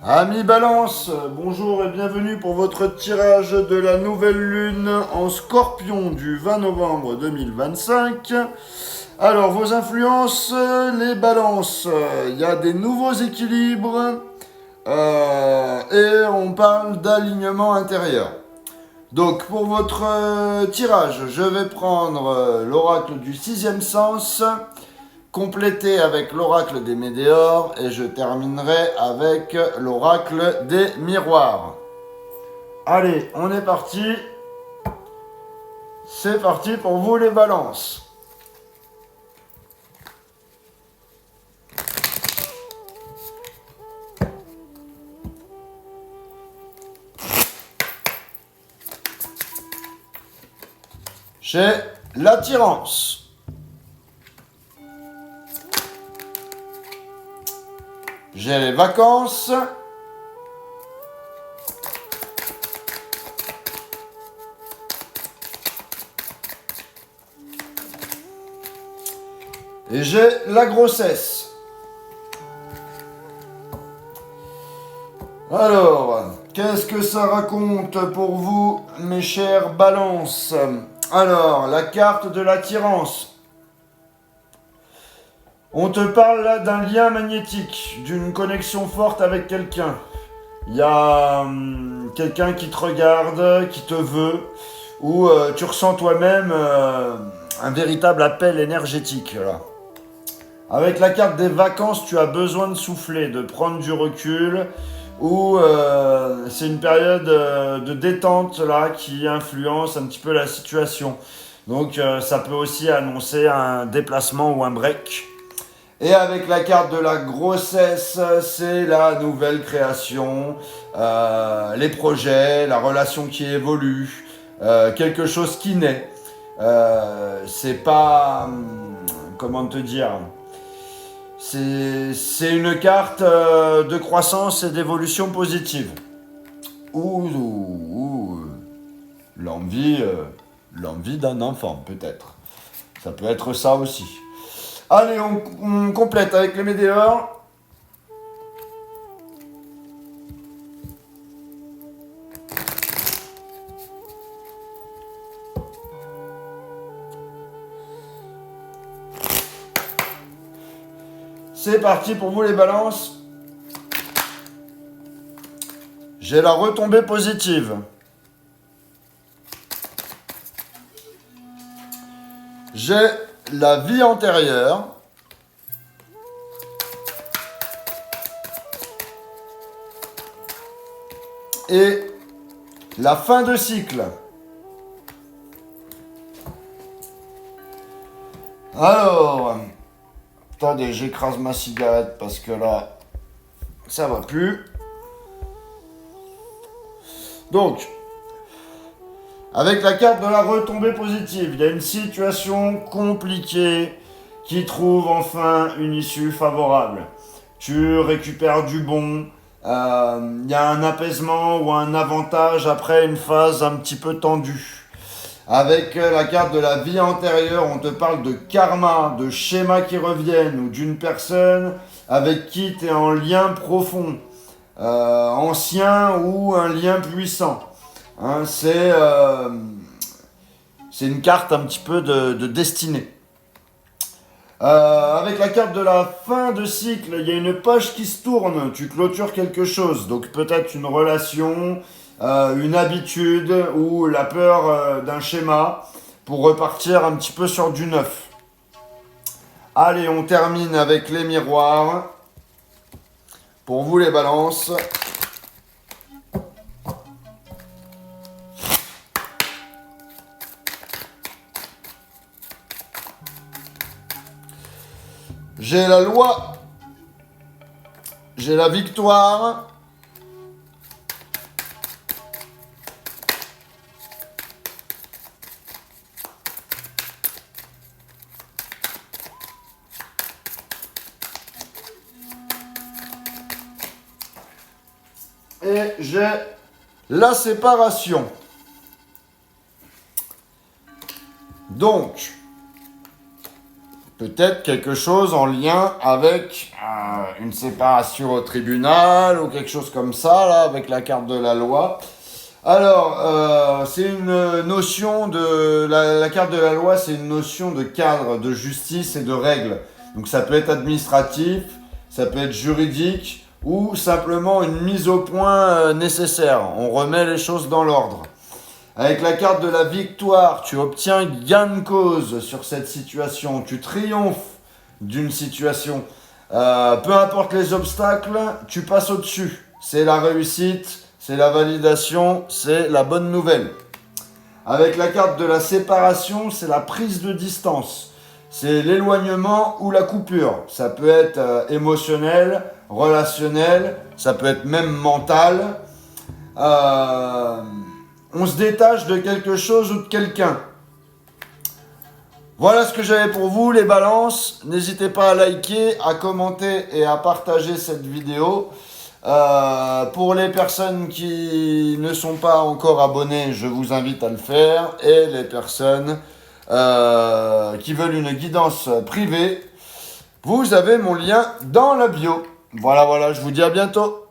Amis Balance, bonjour et bienvenue pour votre tirage de la nouvelle lune en Scorpion du 20 novembre 2025. Alors, vos influences, les Balances, il y a des nouveaux équilibres et on parle d'alignement intérieur. Donc, pour votre tirage, je vais prendre l'oracle du sixième sens, complété avec l'oracle des météores et je terminerai avec l'oracle des miroirs. Allez, on est parti. C'est parti pour vous les balances. J'ai l'attirance. J'ai les vacances. Et j'ai la grossesse. Alors, qu'est-ce que ça raconte pour vous, mes chers balances? Alors, la carte de l'attirance. On te parle là d'un lien magnétique, d'une connexion forte avec quelqu'un. Il y a quelqu'un qui te regarde, qui te veut, ou tu ressens toi-même un véritable appel énergétique. Là. Avec la carte des vacances, tu as besoin de souffler, de prendre du recul, ou c'est une période de détente là qui influence un petit peu la situation. Donc ça peut aussi annoncer un déplacement ou un break. Et avec la carte de la grossesse, c'est la nouvelle création, les projets, la relation qui évolue, quelque chose qui naît. C'est pas... comment te dire? C'est une carte de croissance et d'évolution positive. Ou l'envie d'un enfant, peut-être. Ça peut être ça aussi. Allez, on complète avec les météores. C'est parti pour vous les balances. J'ai la retombée positive. J'ai la vie antérieure. Et la fin de cycle. Alors, attendez, j'écrase ma cigarette parce que là, ça va plus. Donc, avec la carte de la retombée positive, il y a une situation compliquée qui trouve enfin une issue favorable. Tu récupères du bon, il y a un apaisement ou un avantage après une phase un petit peu tendue. Avec la carte de la vie antérieure, on te parle de karma, de schémas qui reviennent ou d'une personne avec qui tu es en lien profond, ancien ou un lien puissant. Hein, c'est une carte un petit peu de destinée. Avec la carte de la fin de cycle, il y a une page qui se tourne, tu clôtures quelque chose, donc peut-être une relation, une habitude ou la peur d'un schéma pour repartir un petit peu sur du neuf. Allez, on termine avec les miroirs. Pour vous les balances. J'ai la loi, j'ai la victoire, et j'ai la séparation. Donc, peut-être quelque chose en lien avec une séparation au tribunal ou quelque chose comme ça, là, avec la carte de la loi. Alors, c'est une notion de... La carte de la loi, c'est une notion de cadre, de justice et de règles. Donc ça peut être administratif, ça peut être juridique, ou simplement une mise au point nécessaire. On remet les choses dans l'ordre. Avec la carte de la victoire, tu obtiens gain de cause sur cette situation. Tu triomphes d'une situation. Peu importe les obstacles, tu passes au-dessus. C'est la réussite, c'est la validation, c'est la bonne nouvelle. Avec la carte de la séparation, c'est la prise de distance. C'est l'éloignement ou la coupure. Ça peut être émotionnel, relationnel, ça peut être même mental. On se détache de quelque chose ou de quelqu'un. Voilà ce que j'avais pour vous, les balances. N'hésitez pas à liker, à commenter et à partager cette vidéo. Pour les personnes qui ne sont pas encore abonnées, je vous invite à le faire. Et les personnes qui veulent une guidance privée, vous avez mon lien dans la bio. Voilà, je vous dis à bientôt.